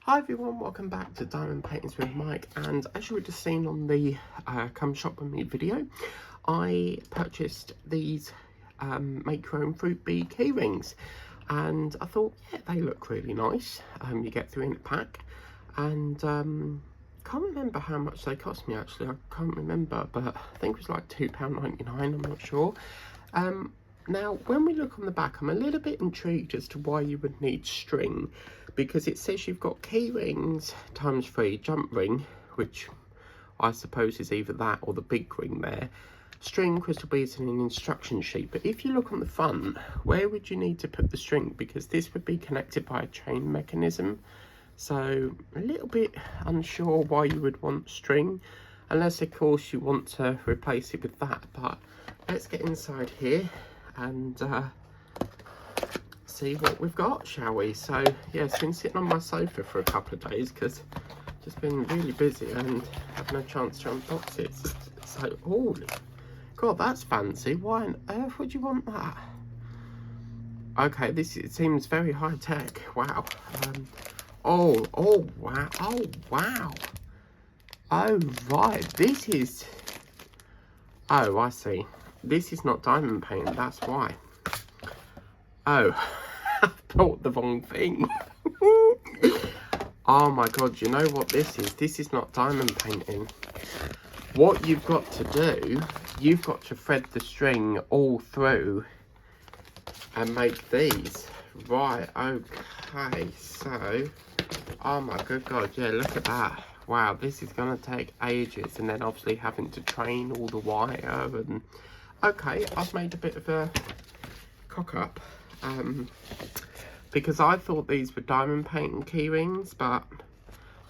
Hi everyone, welcome back to Diamond Paintings with Mike, and as you would have seen on the Come Shop With Me video, I purchased these make your own fruit bee key rings, and I thought, yeah, they look really nice. You get 3 in a pack, and can't remember how much they cost me actually. I can't remember, but I think it was like £2.99, I'm not sure. Now, when we look on the back, I'm a little bit intrigued as to why you would need string, because it says you've got key rings times 3 jump ring, which I suppose is either that or the big ring there, string, crystal beads and an instruction sheet. But if you look on the front, where would you need to put the string? Because this would be connected by a chain mechanism, so a little bit unsure why you would want string, unless of course you want to replace it with that. But let's get inside here and see what we've got, shall we? So yeah, it's been sitting on my sofa for a couple of days because just been really busy and have no chance to unbox it. So, oh god, that's fancy. Why on earth would you want that? Okay, it seems very high tech. Wow. Oh wow, oh wow, oh right, this is, oh I see, this is not diamond paint, that's why. Oh, I bought the wrong thing. Oh my god, you know what this is? This is not diamond painting. What you've got to do, you've got to thread the string all through and make these. Right, okay, so, oh my good god, yeah, look at that. Wow, this is going to take ages, and then obviously having to train all the wire and... Okay, I've made a bit of a cock up. Because I thought these were diamond painting key rings, but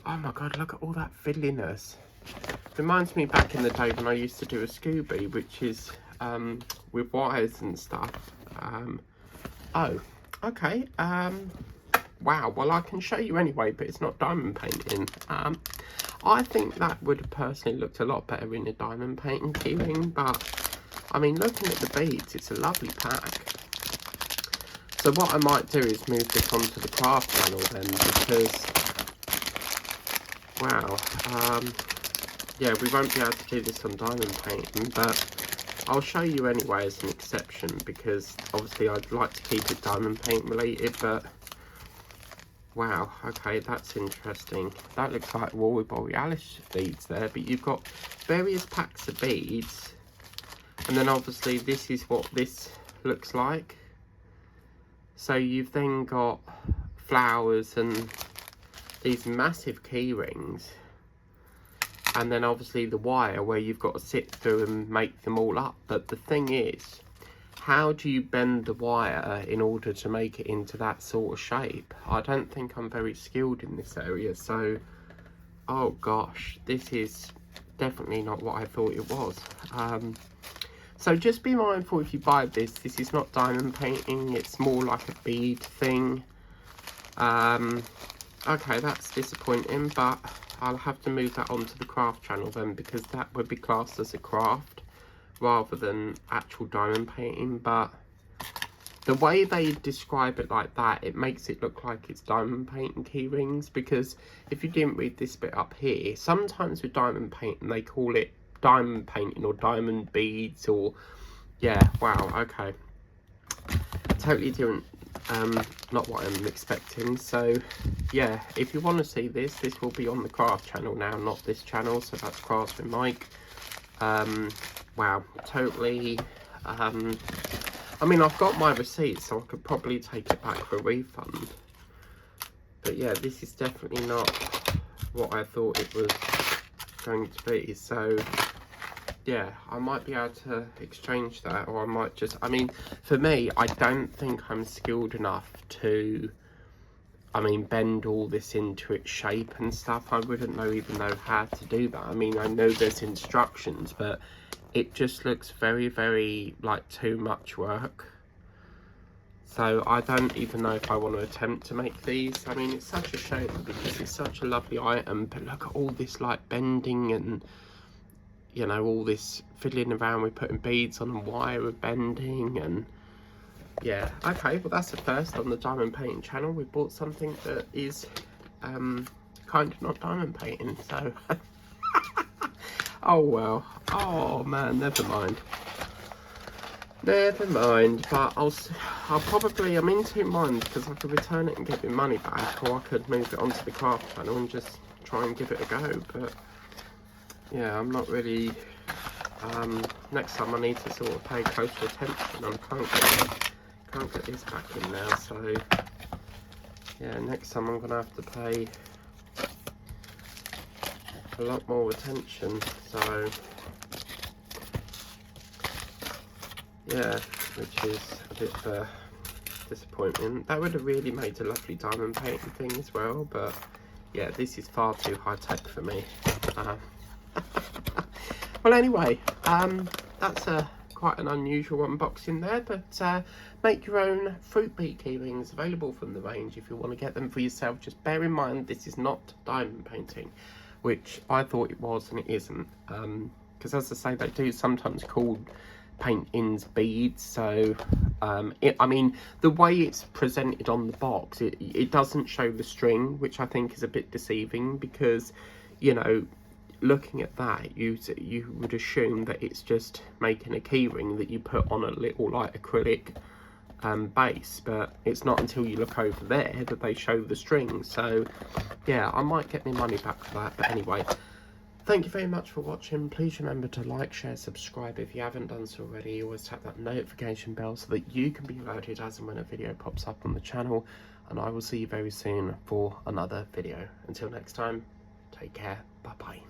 oh my god, look at all that fiddliness. Reminds me back in the day when I used to do a Scooby, which is with wires and stuff. Oh, okay. Wow, well I can show you anyway, but it's not diamond painting. I think that would have personally looked a lot better in a diamond painting key ring, but I mean, looking at the beads, it's a lovely pack. So what I might do is move this onto the craft channel then, because, wow, yeah, we won't be able to do this on diamond painting, but I'll show you anyway as an exception, because obviously I'd like to keep it diamond paint related, but, wow, okay, that's interesting. That looks like Aurora Borealis beads there, but you've got various packs of beads, and then obviously this is what this looks like. So you've then got flowers and these massive key rings, and then obviously the wire where you've got to sit through and make them all up. But the thing is, how do you bend the wire in order to make it into that sort of shape? I don't think I'm very skilled in this area, so oh gosh, this is definitely not what I thought it was. So just be mindful if you buy this, this is not diamond painting, it's more like a bead thing. Okay, that's disappointing, but I'll have to move that onto the craft channel then, because that would be classed as a craft rather than actual diamond painting. But the way they describe it like that, it makes it look like it's diamond painting key rings, because if you didn't read this bit up here, sometimes with diamond painting they call it diamond painting or diamond beads, or yeah, wow, okay, totally different, not what I'm expecting. So yeah, if you want to see this will be on the craft channel now, not this channel, so that's Crafts with Mike. Wow, totally. I mean, I've got my receipt, so I could probably take it back for a refund, but yeah, this is definitely not what I thought it was going to be. So yeah, I might be able to exchange that, or I might just, I mean, for me, I don't think I'm skilled enough to, I mean, bend all this into its shape and stuff. I wouldn't even know how to do that. I mean, I know there's instructions, but it just looks very, very, like, too much work. So I don't even know if I want to attempt to make these. I mean, it's such a shame because it's such a lovely item, but look at all this, like, bending and, you know, all this fiddling around with putting beads on and wire and bending, and yeah, okay, well that's the first on the diamond painting channel. We bought something that is kind of not diamond painting, so oh well. Oh man, never mind. Never mind, but I'll probably, I'm in two minds, because I could return it and get my money back, or I could move it onto the craft channel and just try and give it a go. But yeah, I'm not really, next time I need to sort of pay closer attention. I can't get this back in now, so yeah, next time I'm gonna have to pay a lot more attention. So yeah, which is a bit of a disappointment. That would have really made a lovely diamond painting thing as well, but yeah, this is far too high tech for me. Well, anyway, that's quite an unusual unboxing there, but make your own fruit beak key rings available from the range if you want to get them for yourself. Just bear in mind this is not diamond painting, which I thought it was and it isn't, because as I say, they do sometimes call paint-ins beads. So I mean, the way it's presented on the box, it doesn't show the string, which I think is a bit deceiving, because, you know, looking at that, you would assume that it's just making a key ring that you put on a little like acrylic base, but it's not until you look over there that they show the string. So yeah, I might get my money back for that. But anyway, thank you very much for watching. Please remember to like, share, subscribe if you haven't done so already. Always tap that notification bell so that you can be alerted as and when a video pops up on the channel, and I will see you very soon for another video. Until next time, take care. Bye bye.